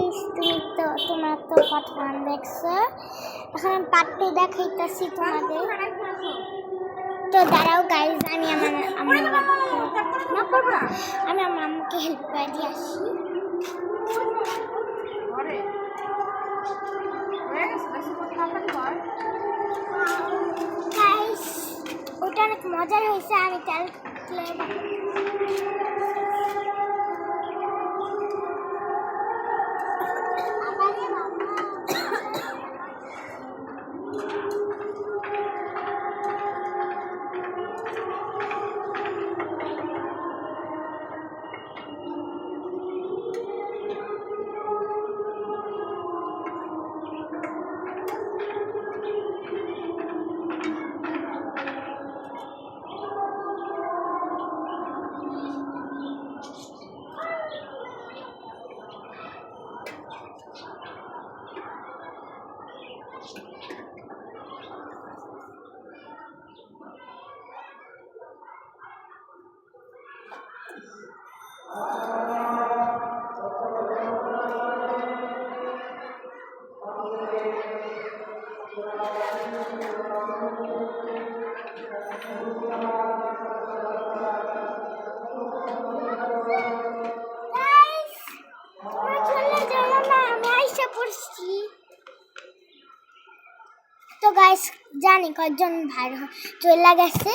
Guys তোমরা তো part 1 দেখছো, এখন আমি পার্ট 2 দেখাইতেছি তোমাদের। তো দাঁড়াও গাইস, আমি আমার আম্মুকে হেল্প করে দিয়ে আসি। গাইস ওটা অনেক মজার হয়েছে। আমি তো গাইস জানি কয়েকজন ভাই চলে গেছে।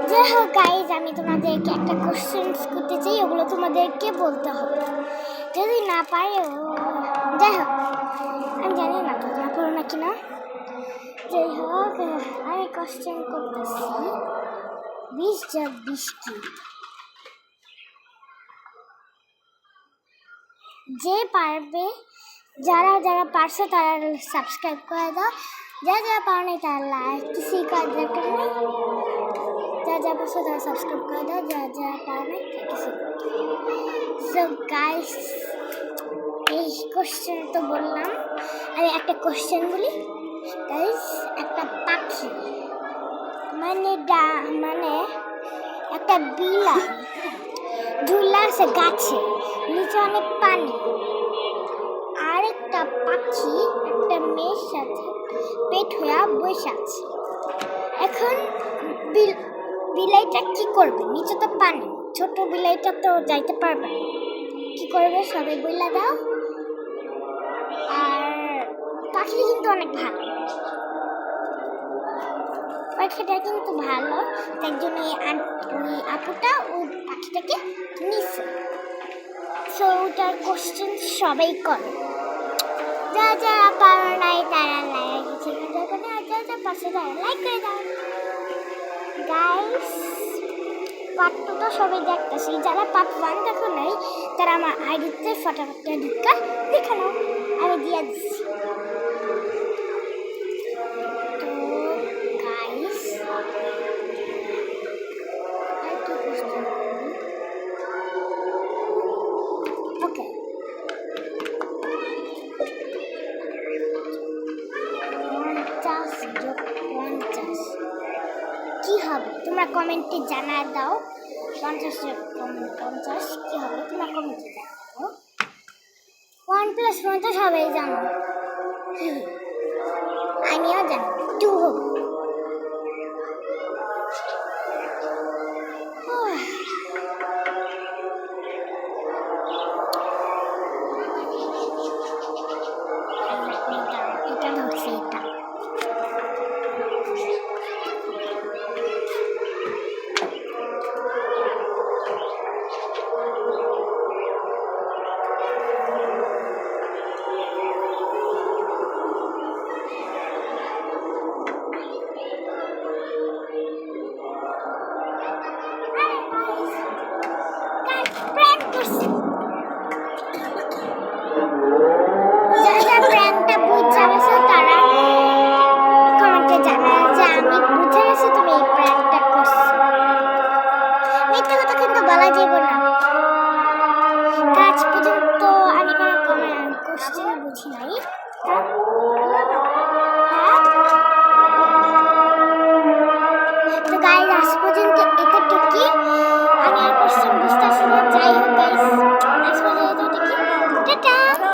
যাই হোক গাইস, আমি তোমাদেরকে একটা কোশ্চেন করতে চাই, ওগুলো তোমাদেরকে বলতে হবে। যদি না পারে যাই হোক, আমি জানি না তোমরা পারো না কিনা। যাই হোক আমি কোশ্চেন করতেছি, 20+20 কি? যে পারবে, যারা যারা পারছো তারা সাবস্ক্রাইব করে দাও, যারা যারা পারো নাই তারা লাইক কিছুই করার দরকার নেই। যারা যারা পারছো তারা সাবস্ক্রাইব করে দাও, যারা যারা পারো নাই কিছু। সো গাইস এই কোশ্চেন তো বললাম, আমি একটা কোশ্চেন বলি গাইস। একটা পাখি মানে একটা বিড়াল ঝুলা আছে গাছে, নিচে অনেক পানি। আরেকটা পাখি একটা মেয়ের সাথে পেট হয়ে বসে আছে। এখন বিলাইটা কি করবে? নিচে তো পানি, ছোট বিলাইটা তো যাইতে পারবে, কি করবে সবাই বইলা দাও। আর পাখিটা কিন্তু অনেক ভালো, পাখিটা কিন্তু ভালো, তার জন্য ওই আপুটা ওই পাখিটাকে নিচ্ছে। সো ওটার কোশ্চেন সবাই করে, যারা যারা পারো নাই তারা লাইক করে, আর যারা যারা পারছে তারা লাইক করে দাও। গাইস পার্ট 2 তো সবাই দেখতেছি, যারা পার্ট 1 দেখো নাই তারা আমার আইডিতে ফটাফট ঢুকা দেখে নাও, আমি দিয়ে দিচ্ছি। তো গাইস ওকে, 50 কি হবে তোমরা কমেন্টে জানা দাও। 50 কি হবে তোমরা কমেন্টে জানাও। 1+50 হবে জানো, আমিও জানি 2 হবে।